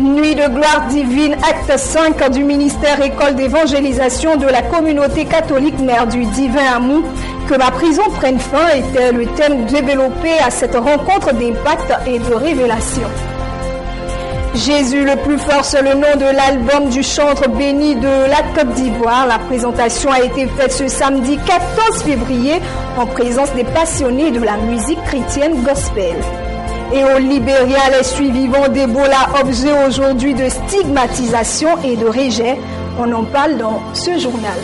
Nuit de gloire divine, acte 5 du ministère École d'évangélisation de la communauté catholique Mère du Divin Amour. Que ma prison prenne fin était le thème développé à cette rencontre d'impact et de révélation. Jésus le plus fort, c'est le nom de l'album du chantre béni de la Côte d'Ivoire. La présentation a été faite ce samedi 14 février en présence des passionnés de la musique chrétienne gospel. Et au Libéria, les survivants d'Ebola, objet aujourd'hui de stigmatisation et de rejet. On en parle dans ce journal.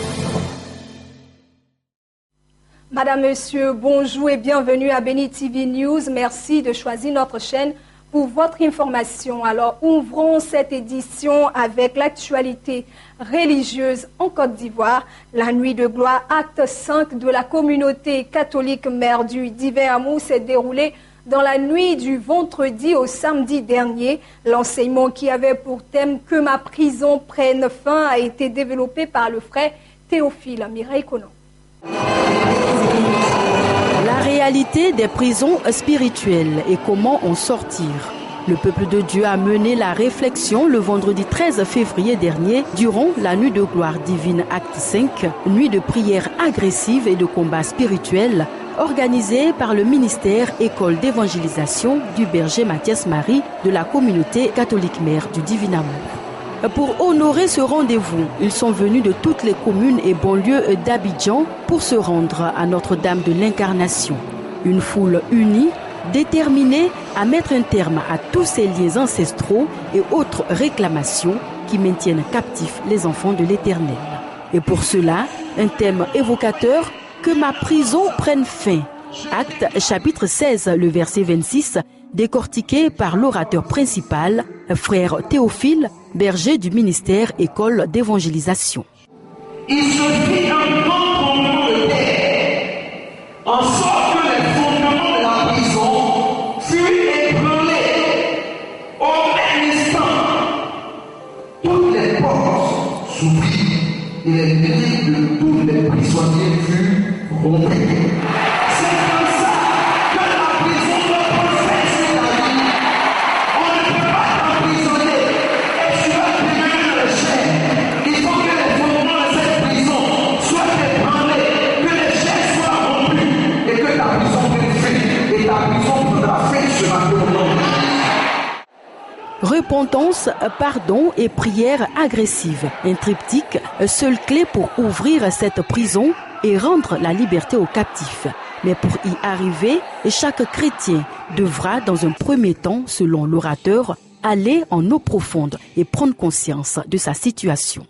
Madame, Monsieur, bonjour et bienvenue à Béni TV News. Merci de choisir notre chaîne pour votre information. Alors, ouvrons cette édition avec l'actualité religieuse en Côte d'Ivoire. La nuit de gloire, acte 5 de la communauté catholique Mère du Divin Amour s'est déroulée dans la nuit du vendredi au samedi dernier. L'enseignement qui avait pour thème « Que ma prison prenne fin » a été développé par le frère Théophile Mireille Conan. La réalité des prisons spirituelles et comment en sortir. Le peuple de Dieu a mené la réflexion le vendredi 13 février dernier durant la nuit de gloire divine acte 5, nuit de prière agressive et de combat spirituel organisée par le ministère École d'évangélisation du berger Mathias Marie de la communauté catholique Mère du Divin Amour. Pour honorer ce rendez-vous, ils sont venus de toutes les communes et banlieues d'Abidjan pour se rendre à Notre-Dame de l'Incarnation. Une foule unie, déterminée à mettre un terme à tous ces liens ancestraux et autres réclamations qui maintiennent captifs les enfants de l'Éternel. Et pour cela, un thème évocateur, que ma prison prenne fin. Acte chapitre 16, le verset 26, décortiqué par l'orateur principal, frère Théophile, berger du ministère École d'évangélisation. Il se fit un grand tremblement de terre, en sorte que les fondements de la prison furent ébranlés. Au même instant, toutes les portes s'ouvrirent et les milliers de tous les prisonniers furent rompus. C'est comme ça que la prison doit procéder sur la vie. On ne peut pas t'emprisonner et tu vas priver le chaînes. Il faut que les fondements de cette prison soient ébranlés, que les chaînes soient rompues et que ta prison prenne fin. Et ta prison prendra fin sur la vie au nom de Jésus. Repentance, pardon et prière agressive. Un triptyque, seule clé pour ouvrir cette prison et rendre la liberté aux captifs. Mais pour y arriver, chaque chrétien devra dans un premier temps, selon l'orateur, aller en eau profonde et prendre conscience de sa situation.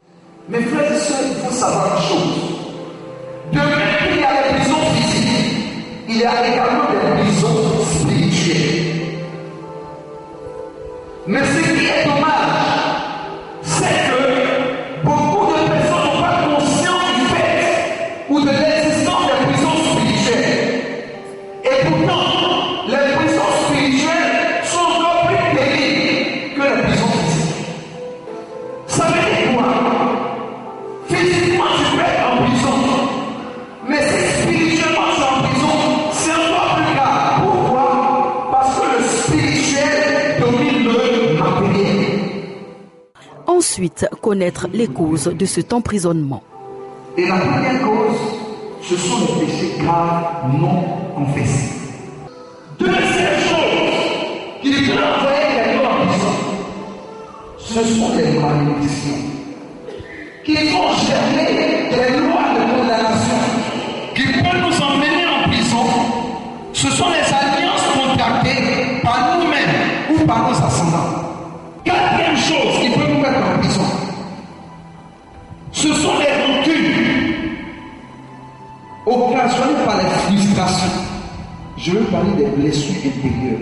Mes frères et sœurs, il faut savoir une chose. De même qu'il y a les prisons physiques, il y a également des prisons spirituelles. Mais ce qui est dommage, c'est que beaucoup de personnes n'ont pas conscience du fait ou de l'existence des prisons spirituelles. Et pourtant, les prisons spirituelles sont encore plus pénibles que les prisons physiques. Ça veut dire quoi? Physiquement, tu peux être en prison. Mais si spirituellement tu es en prison, c'est encore plus grave. Pourquoi? Parce que le spirituel domine le matériel. Ensuite, connaître les causes de cet emprisonnement. Et la première cause, ce sont les péchés graves non confessés. Deuxième chose qui peut envoyer les gens en prison, ce sont les malédictions qui font germer des lois de condamnation qui peuvent nous emmener en prison. Ce sont les alliances contractées par nous-mêmes ou par nos ascendants. Quatrième chose qui peut nous mettre en prison, ce sont les rancunes occasionnées par les frustrations. Je veux parler des blessures intérieures.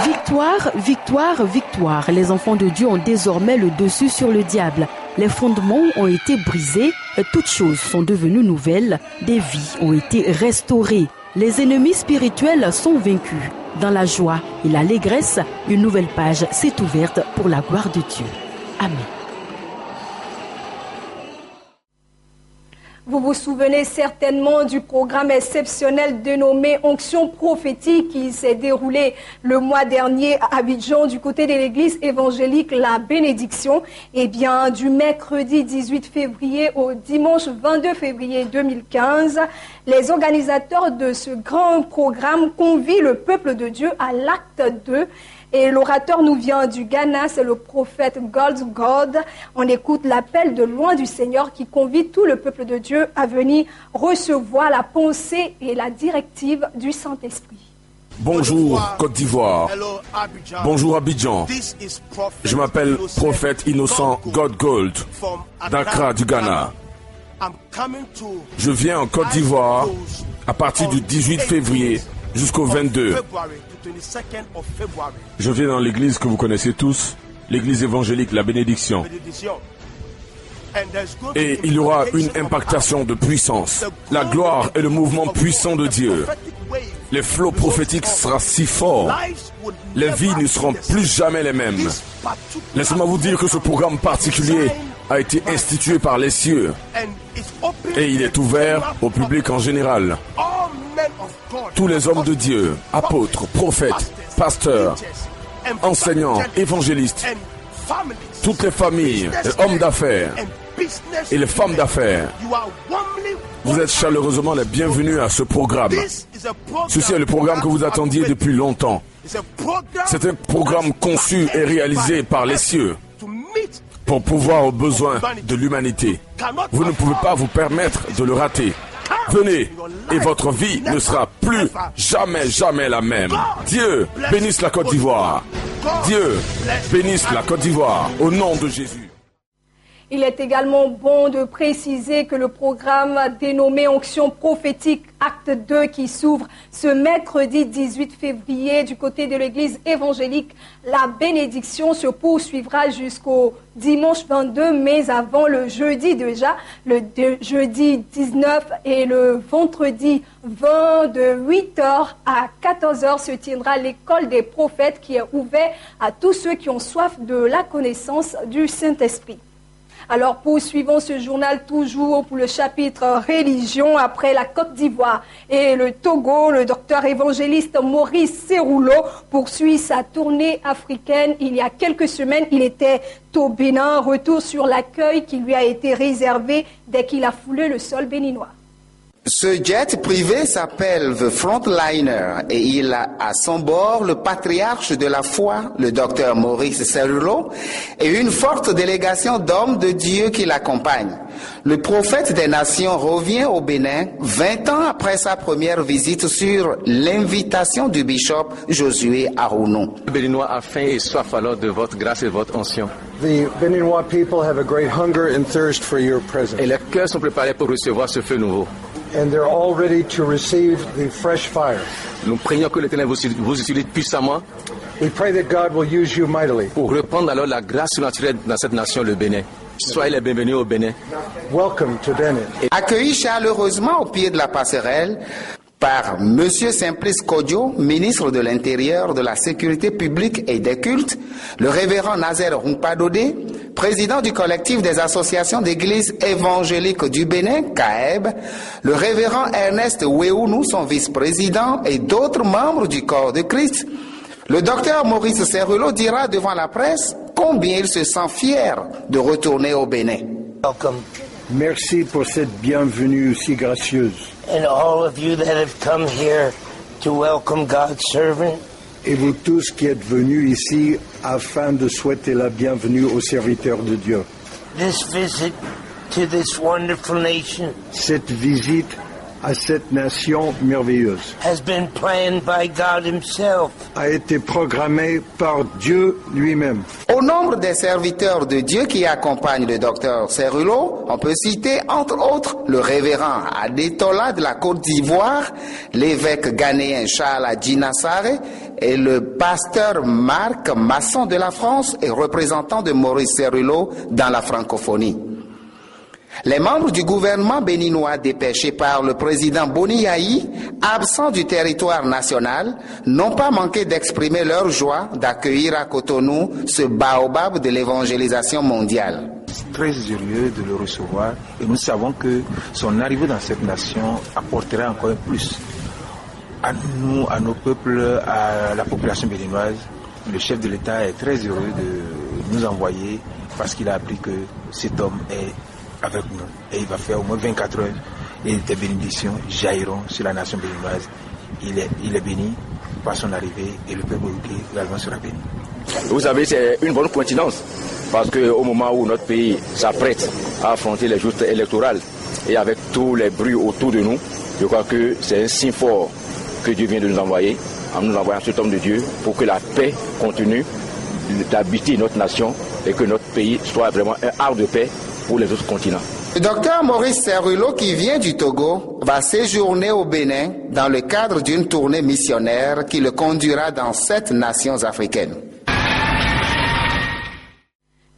Victoire, victoire, victoire. Les enfants de Dieu ont désormais le dessus sur le diable. Les fondements ont été brisés, toutes choses sont devenues nouvelles, des vies ont été restaurées. Les ennemis spirituels sont vaincus. Dans la joie et l'allégresse, une nouvelle page s'est ouverte pour la gloire de Dieu. Amen. Vous vous souvenez certainement du programme exceptionnel dénommé Onction prophétique qui s'est déroulé le mois dernier à Abidjan du côté de l'église évangélique La Bénédiction. Eh bien, du mercredi 18 février au dimanche 22 février 2015, les organisateurs de ce grand programme convient le peuple de Dieu à l'acte 2. Et l'orateur nous vient du Ghana, c'est le prophète God. On écoute l'appel de loin du Seigneur qui convie tout le peuple de Dieu à venir recevoir la pensée et la directive du Saint-Esprit. Bonjour Côte d'Ivoire, bonjour Abidjan, je m'appelle prophète innocent God Gold, d'Accra du Ghana. Je viens en Côte d'Ivoire à partir du 18 février jusqu'au 22. Je viens dans l'église que vous connaissez tous, l'église évangélique La Bénédiction. Et il y aura une impactation de puissance. La gloire et le mouvement puissant de Dieu. Les flots prophétiques seront si forts. Les vies ne seront plus jamais les mêmes. Laissez-moi vous dire que ce programme particulier a été institué par les cieux. Et il est ouvert au public en général. Tous les hommes de Dieu, apôtres, prophètes, pasteurs, enseignants, évangélistes, toutes les familles, les hommes d'affaires et les femmes d'affaires, vous êtes chaleureusement les bienvenus à ce programme. Ceci est le programme que vous attendiez depuis longtemps. C'est un programme conçu et réalisé par les cieux pour pouvoir aux besoins de l'humanité. Vous ne pouvez pas vous permettre de le rater. Venez et votre vie ne sera plus jamais la même. Dieu bénisse la Côte d'Ivoire. Dieu bénisse la Côte d'Ivoire au nom de Jésus. Il est également bon de préciser que le programme dénommé Onction prophétique acte 2 qui s'ouvre ce mercredi 18 février du côté de l'église évangélique La Bénédiction se poursuivra jusqu'au dimanche 22, mais avant le jeudi déjà, le jeudi 19 et le vendredi 20 de 8h à 14h se tiendra l'école des prophètes qui est ouverte à tous ceux qui ont soif de la connaissance du Saint-Esprit. Alors poursuivons ce journal toujours pour le chapitre religion après la Côte d'Ivoire et le Togo. Le docteur évangéliste Maurice Serroulo poursuit sa tournée africaine. Il y a quelques semaines, il était au Bénin, retour sur l'accueil qui lui a été réservé dès qu'il a foulé le sol béninois. Ce jet privé s'appelle The Frontliner et il a à son bord le patriarche de la foi, le docteur Maurice Serroulo, et une forte délégation d'hommes de Dieu qui l'accompagnent. Le prophète des nations revient au Bénin 20 ans après sa première visite sur l'invitation du bishop Josué Arounou. Le Béninois a faim et soif alors de votre grâce et de votre onction. The Beninois people have a great hunger and thirst for your presence. Et leurs cœurs sont préparés pour recevoir ce feu nouveau. And they're all ready to receive the fresh fire. Nous prions que l'Éternel vous utilise puissamment. We pray that God will use you mightily. Pour reprendre alors la grâce surnaturelle dans cette nation, le Bénin. Soyez les bienvenus au Bénin. Welcome to Benin. Accueilli chaleureusement au pied de la passerelle par M. Simplice Kodjo, ministre de l'Intérieur, de la Sécurité publique et des cultes, le révérend Nazer Rumpadodé, président du collectif des associations d'églises évangéliques du Bénin, CAEB, le révérend Ernest Wéounou, son vice-président, et d'autres membres du corps de Christ, le docteur Maurice Serroulo dira devant la presse combien il se sent fier de retourner au Bénin. Welcome. Merci pour cette bienvenue si gracieuse. And all of you that have come here to welcome God's servant. Et vous tous qui êtes venus ici afin de souhaiter la bienvenue aux serviteurs de Dieu. This visit to this wonderful nation Cette visite à cette nation merveilleuse has been planned by God himself. a été programmée par Dieu lui-même. Au nombre des serviteurs de Dieu qui accompagnent le docteur Serroulo, on peut citer entre autres le révérend Adetola de la Côte d'Ivoire, l'évêque ghanéen Charles Adjinassare et le pasteur Marc Masson de la France et représentant de Maurice Serroulo dans la francophonie. Les membres du gouvernement béninois dépêchés par le président Boni Yahi, absents du territoire national, n'ont pas manqué d'exprimer leur joie d'accueillir à Cotonou ce baobab de l'évangélisation mondiale. très heureux de le recevoir et nous savons que son arrivée dans cette nation apportera encore plus à nous, à nos peuples, à la population béninoise. Le chef de l'État est très heureux de nous envoyer parce qu'il a appris que cet homme est avec nous et il va faire au moins 24 heures et des bénédictions jailliront sur la nation béninoise. Il est béni par son arrivée et le peuple également sera béni. Vous savez, c'est une bonne coïncidence parce qu'au moment où notre pays s'apprête à affronter les jours électoraux et avec tous les bruits autour de nous, je crois que c'est un signe fort que Dieu vient de nous envoyer, en nous envoyant cet homme de Dieu pour que la paix continue d'habiter notre nation et que notre pays soit vraiment un havre de paix pour les autres continents. Le docteur Maurice Cerullo, qui vient du Togo, va séjourner au Bénin dans le cadre d'une tournée missionnaire qui le conduira dans 7 nations africaines.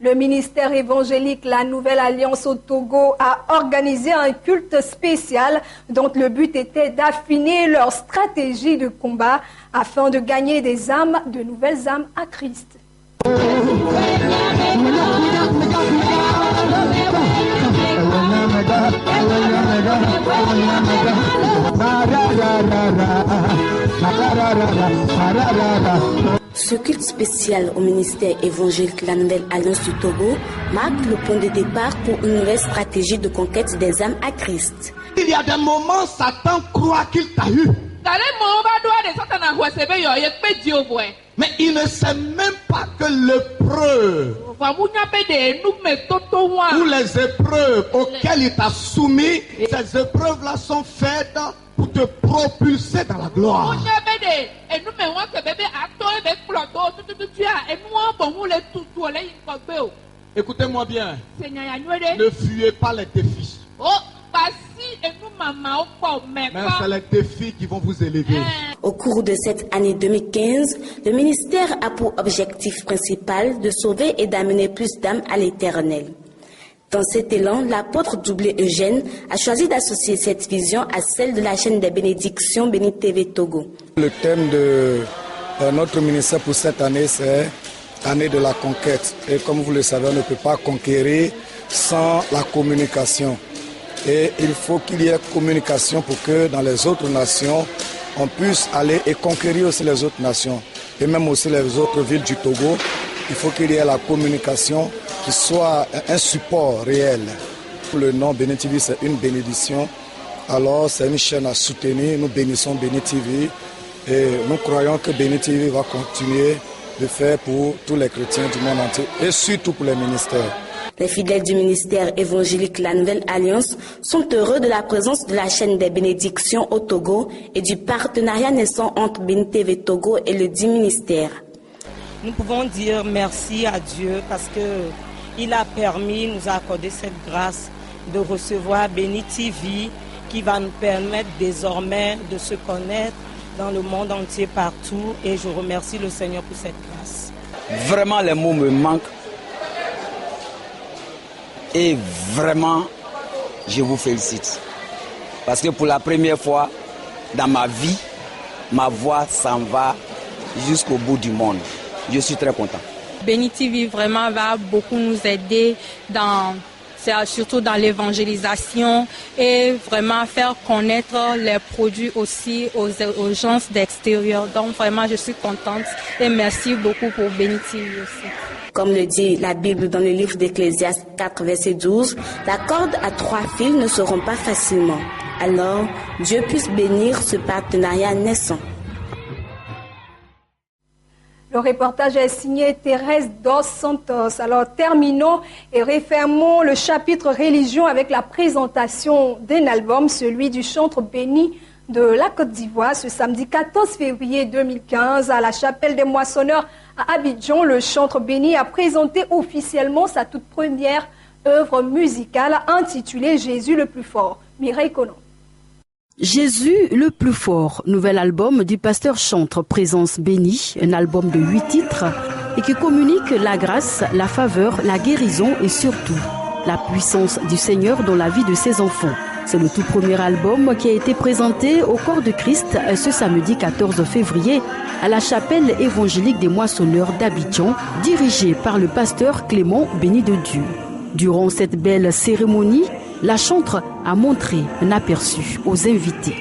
Le ministère évangélique La Nouvelle Alliance au Togo a organisé un culte spécial dont le but était d'affiner leur stratégie de combat afin de gagner des âmes, de nouvelles âmes à Christ. Ce culte spécial au ministère évangélique La Nouvelle Alliance du Togo marque le point de départ pour une nouvelle stratégie de conquête des âmes à Christ. Il y a des moments, Satan croit qu'il t'a eu. Mais il ne sait même pas que l'épreuve ou les épreuves auxquelles il t'a soumis, ces épreuves-là sont faites pour te propulser dans la gloire. Écoutez-moi bien. Ne fuyez pas les défis. Mais c'est les défis qui vont vous élever. Au cours de cette année 2015, le ministère a pour objectif principal de sauver et d'amener plus d'âmes à l'Éternel. Dans cet élan, l'apôtre Doublé Eugène a choisi d'associer cette vision à celle de la chaîne des bénédictions Béni TV Togo. Le thème de notre ministère pour cette année, c'est l'année de la conquête. Et comme vous le savez, on ne peut pas conquérir sans la communication. Et il faut qu'il y ait communication pour que dans les autres nations, on puisse aller et conquérir aussi les autres nations. Et même aussi les autres villes du Togo, il faut qu'il y ait la communication qui soit un support réel. Le nom Béni TV, c'est une bénédiction. Alors c'est une chaîne à soutenir. Nous bénissons Béni TV et nous croyons que Béni TV va continuer de faire pour tous les chrétiens du monde entier et surtout pour les ministères. Les fidèles du ministère évangélique La Nouvelle Alliance sont heureux de la présence de la chaîne des bénédictions au Togo et du partenariat naissant entre Béni TV Togo et le dit ministère. Nous pouvons dire merci à Dieu parce qu'il a permis, nous a accordé cette grâce de recevoir Béni TV qui va nous permettre désormais de se connaître dans le monde entier partout et je remercie le Seigneur pour cette grâce. Vraiment les mots me manquent. Et vraiment, je vous félicite. Parce que pour la première fois dans ma vie, ma voix s'en va jusqu'au bout du monde. Je suis très content. Béni TV vraiment va beaucoup nous aider surtout dans l'évangélisation et vraiment faire connaître les produits aussi aux gens d'extérieur. Donc vraiment, je suis contente et merci beaucoup pour Béni TV aussi. Comme le dit la Bible dans le livre d'Ecclésiaste 4, verset 12, la corde à 3 fils ne se rompt pas facilement. Alors, Dieu puisse bénir ce partenariat naissant. Le reportage est signé Thérèse Dos Santos. Alors, terminons et refermons le chapitre religion avec la présentation d'un album, celui du chantre béni de la Côte d'Ivoire, ce samedi 14 février 2015 à la chapelle des Moissonneurs à Abidjan. Le chantre béni a présenté officiellement sa toute première œuvre musicale intitulée Jésus le plus fort. Mireille Conan. Jésus le plus fort, nouvel album du pasteur chantre Présence bénie, un album de 8 titres et qui communique la grâce, la faveur, la guérison et surtout la puissance du Seigneur dans la vie de ses enfants. C'est le tout premier album qui a été présenté au corps de Christ ce samedi 14 février à la chapelle évangélique des Moissonneurs d'Abidjan, dirigée par le pasteur Clément Béni de Dieu. Durant cette belle cérémonie, la chantre a montré un aperçu aux invités.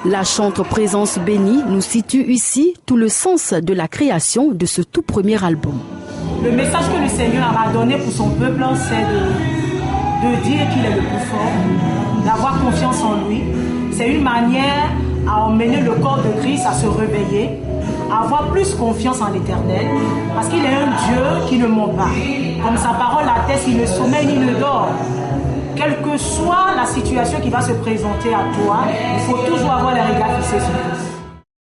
La chantre Présence bénie nous situe ici tout le sens de la création de ce tout premier album. Le message que le Seigneur a donné pour son peuple, c'est de dire qu'il est le plus fort, d'avoir confiance en lui. C'est une manière à emmener le corps de Christ à se réveiller, à avoir plus confiance en l'Éternel, parce qu'il est un Dieu qui ne ment pas. Comme sa parole atteste, il ne sommeille ni ne dort. Quelle que soit la situation qui va se présenter à toi, il faut toujours avoir les regards fixés sur Christ.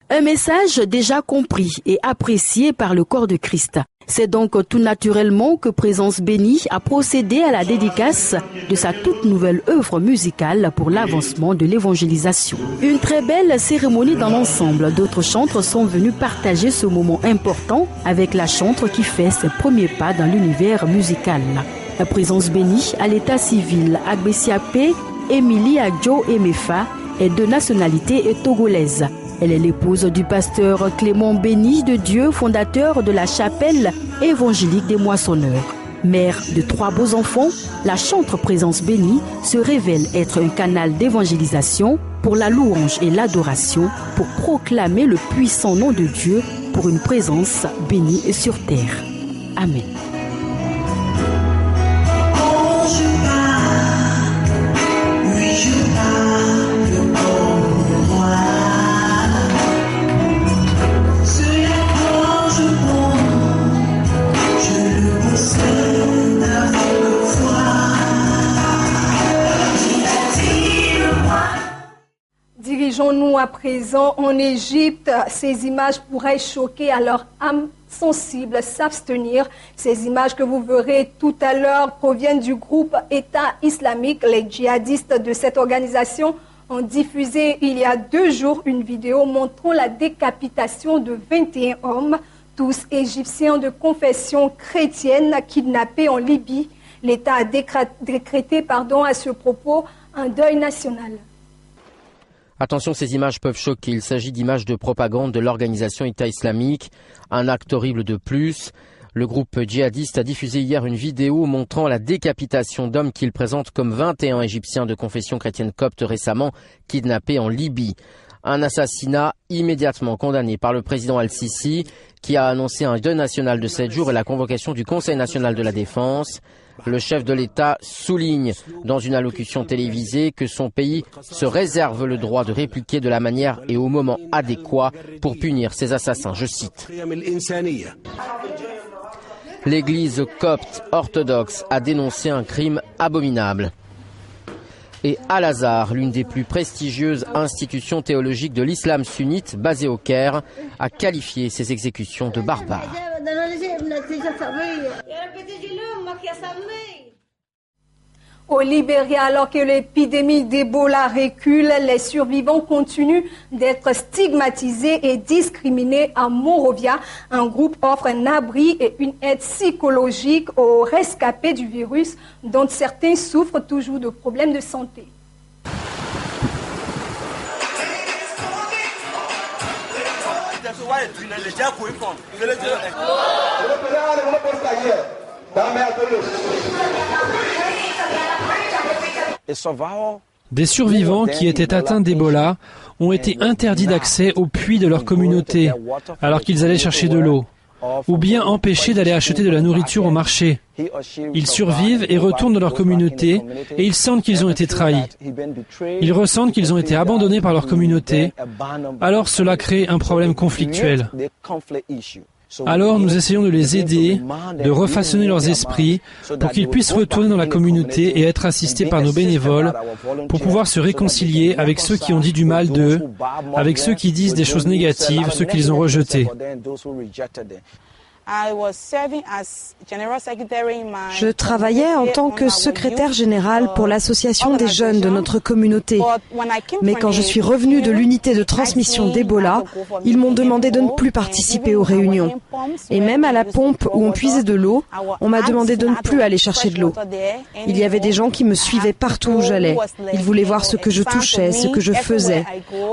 Un message déjà compris et apprécié par le corps de Christ. C'est donc tout naturellement que Présence bénie a procédé à la dédicace de sa toute nouvelle œuvre musicale pour l'avancement de l'évangélisation. Une très belle cérémonie dans l'ensemble. D'autres chantres sont venus partager ce moment important avec la chantre qui fait ses premiers pas dans l'univers musical. La Présence bénie à l'état civil, Agbesiapé, Émilie Adjo Emefa est de nationalité togolaise. Elle est l'épouse du pasteur Clément Béni de Dieu, fondateur de la chapelle évangélique des Moissonneurs. Mère de 3 beaux enfants, la chantre Présence bénie se révèle être un canal d'évangélisation pour la louange et l'adoration, pour proclamer le puissant nom de Dieu pour une présence bénie sur terre. Amen. Dirigeons-nous à présent en Égypte. Ces images pourraient choquer, à leur âme sensible s'abstenir. Ces images que vous verrez tout à l'heure proviennent du groupe État islamique. Les djihadistes de cette organisation ont diffusé il y a 2 jours une vidéo montrant la décapitation de 21 hommes, tous égyptiens de confession chrétienne, kidnappés en Libye. L'État a décrété à ce propos un deuil national. Attention, ces images peuvent choquer. Il s'agit d'images de propagande de l'organisation État islamique. Un acte horrible de plus. Le groupe djihadiste a diffusé hier une vidéo montrant la décapitation d'hommes qu'il présente comme 21 Égyptiens de confession chrétienne copte récemment kidnappés en Libye. Un assassinat immédiatement condamné par le président Al-Sisi qui a annoncé un deuil national de 7 jours et la convocation du Conseil national de la défense. Le chef de l'État souligne dans une allocution télévisée que son pays se réserve le droit de répliquer de la manière et au moment adéquat pour punir ces assassins. Je cite. L'Église copte orthodoxe a dénoncé un crime abominable. Et Al-Azhar, l'une des plus prestigieuses institutions théologiques de l'islam sunnite basée au Caire, a qualifié ces exécutions de barbares. Au Libéria, alors que l'épidémie d'Ebola recule, les survivants continuent d'être stigmatisés et discriminés. À Monrovia, un groupe offre un abri et une aide psychologique aux rescapés du virus, dont certains souffrent toujours de problèmes de santé. Des survivants qui étaient atteints d'Ebola ont été interdits d'accès aux puits de leur communauté alors qu'ils allaient chercher de l'eau, ou bien empêchés d'aller acheter de la nourriture au marché. Ils survivent et retournent dans leur communauté et ils sentent qu'ils ont été trahis. Ils ressentent qu'ils ont été abandonnés par leur communauté, alors cela crée un problème conflictuel. Alors nous essayons de les aider, de refaçonner leurs esprits pour qu'ils puissent retourner dans la communauté et être assistés par nos bénévoles pour pouvoir se réconcilier avec ceux qui ont dit du mal d'eux, avec ceux qui disent des choses négatives, ceux qu'ils ont rejetés. Je travaillais en tant que secrétaire général pour l'association des jeunes de notre communauté. Mais quand je suis revenue de l'unité de transmission d'Ebola, ils m'ont demandé de ne plus participer aux réunions. Et même à la pompe où on puisait de l'eau, on m'a demandé de ne plus aller chercher de l'eau. Il y avait des gens qui me suivaient partout où j'allais. Ils voulaient voir ce que je touchais, ce que je faisais.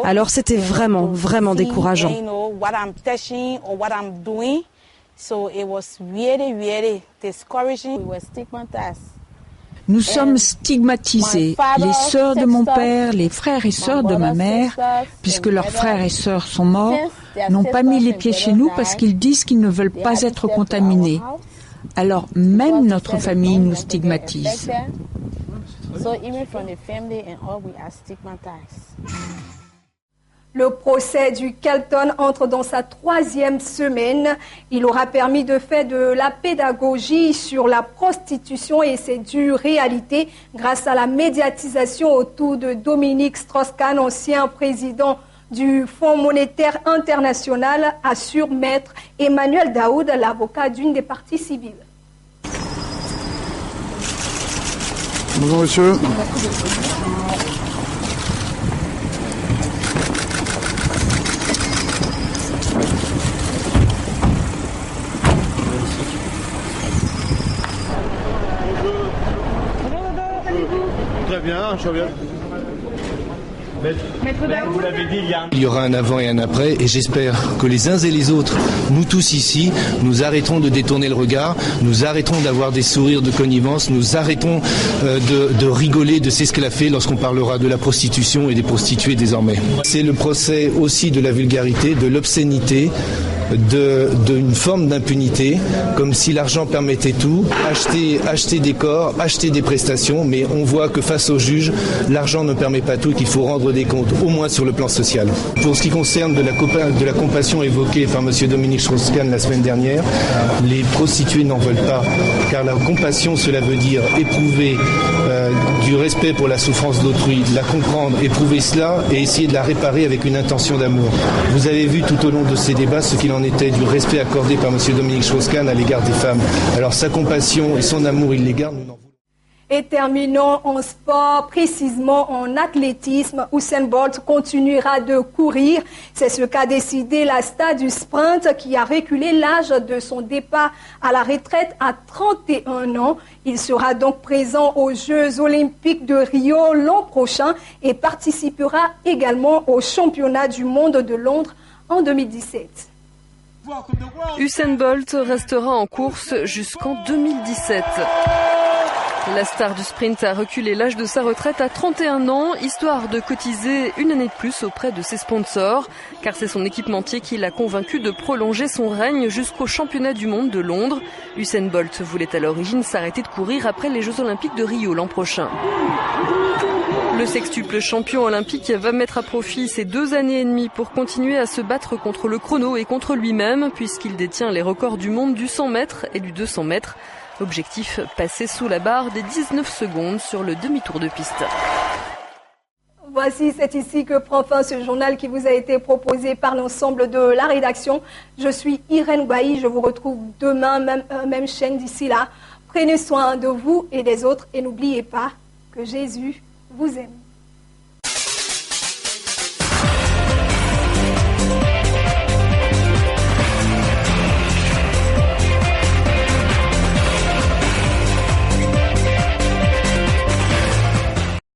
Alors c'était vraiment, vraiment décourageant. Nous sommes stigmatisés, les sœurs de mon père, les frères et sœurs de ma mère, puisque leurs frères et sœurs sont morts, n'ont pas mis les pieds chez nous parce qu'ils disent qu'ils ne veulent pas être contaminés. Alors même notre famille nous stigmatise. Le procès du Kelton entre dans sa 3e semaine. Il aura permis de faire de la pédagogie sur la prostitution et ses dures réalités grâce à la médiatisation autour de Dominique Strauss-Kahn, ancien président du Fonds monétaire international, assure maître Emmanuel Daoud, l'avocat d'une des parties civiles. Bonjour monsieur. Très bien, je reviens. Vous l'avez dit, il y aura un avant et un après, et j'espère que les uns et les autres, nous tous ici, nous arrêterons de détourner le regard, nous arrêterons d'avoir des sourires de connivence, nous arrêterons de rigoler de ce qu'elle a fait lorsqu'on parlera de la prostitution et des prostituées désormais. C'est le procès aussi de la vulgarité, de l'obscénité, d'une forme d'impunité, comme si l'argent permettait tout, acheter des corps, acheter des prestations, mais on voit que face au juge, l'argent ne permet pas tout et qu'il faut rendre des comptes, au moins sur le plan social. Pour ce qui concerne de la compassion évoquée par M. Dominique Strauss-Kahn la semaine dernière, les prostituées n'en veulent pas, car la compassion, cela veut dire éprouver du respect pour la souffrance d'autrui, la comprendre, éprouver cela et essayer de la réparer avec une intention d'amour. Vous avez vu tout au long de ces débats ce qu'il en était du respect accordé par M. Dominique Strauss-Kahn à l'égard des femmes. Alors sa compassion et son amour, il les garde. Et terminons en sport, précisément en athlétisme. Usain Bolt continuera de courir. C'est ce qu'a décidé la star du sprint qui a reculé l'âge de son départ à la retraite à 31 ans. Il sera donc présent aux Jeux olympiques de Rio l'an prochain et participera également aux championnats du monde de Londres en 2017. Usain Bolt restera en course jusqu'en 2017. La star du sprint a reculé l'âge de sa retraite à 31 ans, histoire de cotiser une année de plus auprès de ses sponsors, car c'est son équipementier qui l'a convaincu de prolonger son règne jusqu'au championnat du monde de Londres. Usain Bolt voulait à l'origine s'arrêter de courir après les Jeux olympiques de Rio l'an prochain. Le sextuple champion olympique va mettre à profit ses 2 années et demie pour continuer à se battre contre le chrono et contre lui-même, puisqu'il détient les records du monde du 100 mètres et du 200 mètres. Objectif, passer sous la barre des 19 secondes sur le demi-tour de piste. Voici, c'est ici que prend fin ce journal qui vous a été proposé par l'ensemble de la rédaction. Je suis Irène Bailly, je vous retrouve demain, même chaîne d'ici là. Prenez soin de vous et des autres et n'oubliez pas que Jésus vous aime.